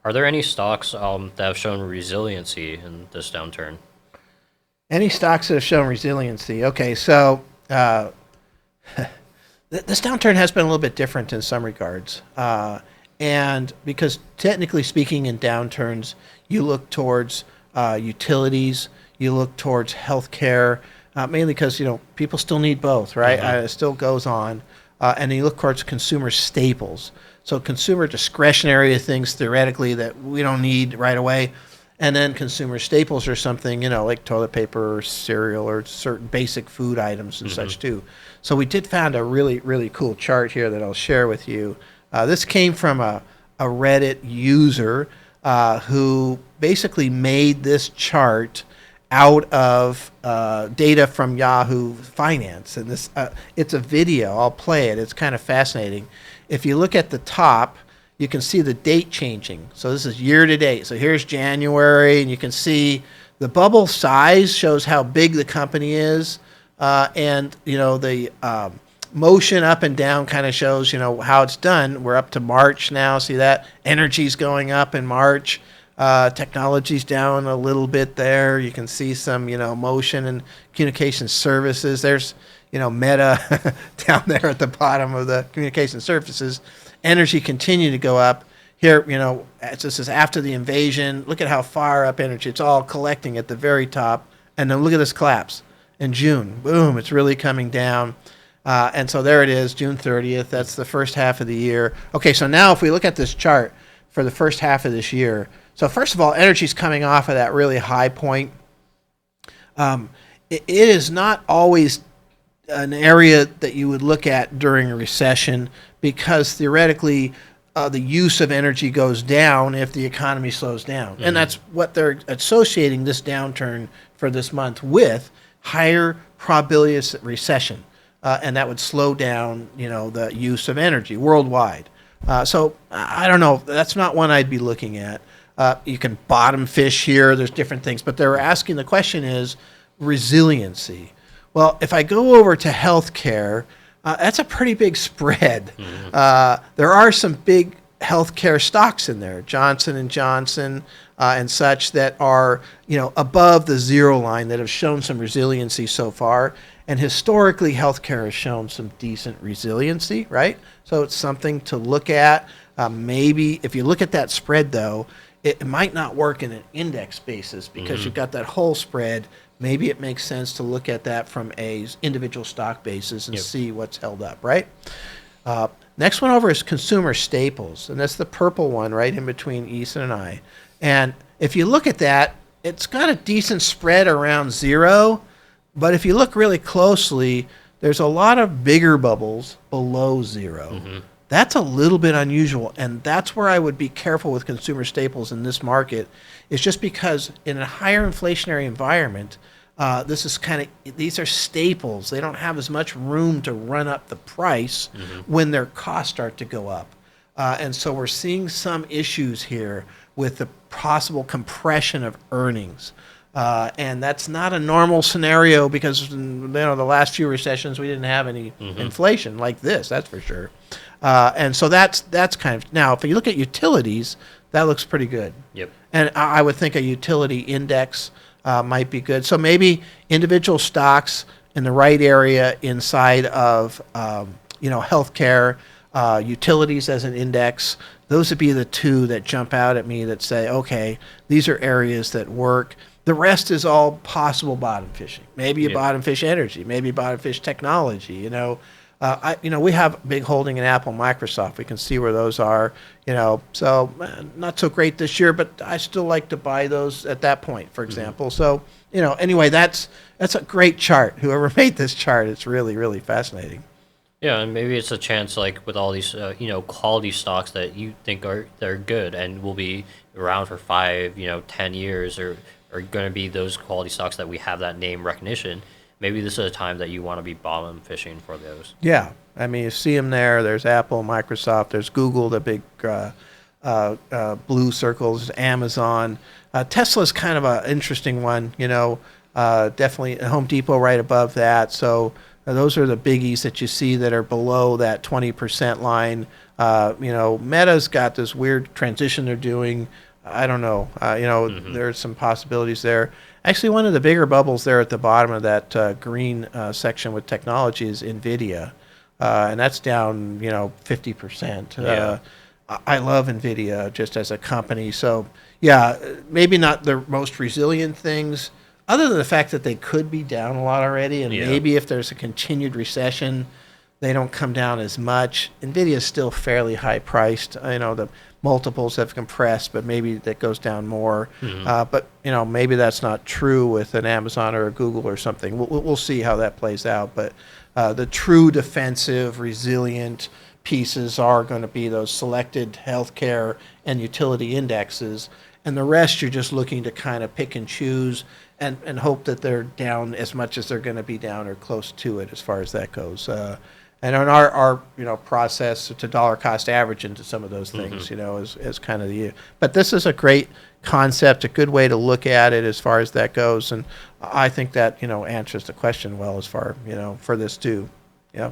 Are there any stocks that have shown resiliency in this downturn? Any stocks that have shown resiliency? Okay, so this downturn has been a little bit different in some regards. And because technically speaking, in downturns, you look towards utilities, you look towards healthcare, mainly because people still need both, right? It still goes on, and then you look towards consumer staples. So consumer discretionary things theoretically that we don't need right away, and then consumer staples are something like toilet paper or cereal or certain basic food items and such too. So we did find a really really cool chart here that I'll share with you. This came from a Reddit user who basically made this chart out of data from Yahoo Finance, and this it's a video. I'll play it. It's kind of fascinating. If you look at the top, you can see the date changing. So this is year to date. So here's January, and you can see the bubble size shows how big the company is, and the motion up and down kind of shows how it's done. We're up to March now. See that energy's going up in March. Technology's down a little bit there. You can see some motion and communication services. There's Meta down there at the bottom of the communication services. Energy continued to go up. Here, this is after the invasion. Look at how far up energy. It's all collecting at the very top. And then look at this collapse in June. Boom, it's really coming down. And so there it is, June 30th. That's the first half of the year. Okay, so now if we look at this chart for the first half of this year. So first of all, energy's coming off of that really high point. It is not always an area that you would look at during a recession because theoretically the use of energy goes down if the economy slows down. And that's what they're associating this downturn for this month with, higher probability of recession. And that would slow down, the use of energy worldwide. So I don't know. That's not one I'd be looking at. You can bottom fish here. There's different things. But they're asking, the question is resiliency. Well, if I go over to healthcare, that's a pretty big spread. There are some big healthcare stocks in there, Johnson and Johnson and such, that are above the zero line, that have shown some resiliency so far. And historically, healthcare has shown some decent resiliency, right? So it's something to look at. Maybe if you look at that spread, though, it might not work in an index basis because you've got that whole spread. Maybe it makes sense to look at that from a individual stock basis and see what's held up, right? Next one over is consumer staples, and that's the purple one right in between Ethan and I. And if you look at that, it's got a decent spread around zero, but if you look really closely, there's a lot of bigger bubbles below zero. That's a little bit unusual, and that's where I would be careful with consumer staples in this market. Is just because in a higher inflationary environment, these are staples. They don't have as much room to run up the price when their costs start to go up. And so we're seeing some issues here with the possible compression of earnings. And that's not a normal scenario because the last few recessions we didn't have any inflation like this, that's for sure. And so that's kind of, now if you look at utilities, that looks pretty good. And I would think a utility index might be good. So maybe individual stocks in the right area inside of healthcare, utilities as an index. Those would be the two that jump out at me that say, okay, these are areas that work. The rest is all possible bottom fishing. Maybe you bottom fish energy. Maybe you bottom fish technology. We have big holding in Apple, Microsoft. We can see where those are. So not so great this year, but I still like to buy those at that point, for example. So anyway, that's a great chart. Whoever made this chart, it's really really fascinating. Yeah, and maybe it's a chance, like with all these, quality stocks that you think they're good and will be around for 5, 10 years, or are going to be those quality stocks that we have that name recognition. Maybe this is a time that you want to be bottom fishing for those. Yeah, I mean, you see them there. There's Apple, Microsoft. There's Google, the big blue circles. Amazon, Tesla's kind of an interesting one. Definitely Home Depot right above that. So those are the biggies that you see that are below that 20% line. Meta's got this weird transition they're doing. I don't know. There's some possibilities there. Actually, one of the bigger bubbles there at the bottom of that green section with technology is NVIDIA, and that's down 50%. Yeah. I love NVIDIA just as a company. So, yeah, maybe not the most resilient things, other than the fact that they could be down a lot already, and Yeah. maybe if there's a continued recession, they don't come down as much. NVIDIA is still fairly high priced. I know the multiples have compressed, but maybe that goes down more. But maybe that's not true with an Amazon or a Google or something. We'll see how that plays out. But the true defensive, resilient pieces are going to be those selected healthcare and utility indexes, and the rest you're just looking to kind of pick and choose and hope that they're down as much as they're going to be down or close to it as far as that goes. And on our process to dollar cost average into some of those things, as kind of the. But this is a great concept, a good way to look at it as far as that goes, and I think that answers the question well as far for this too. Yeah.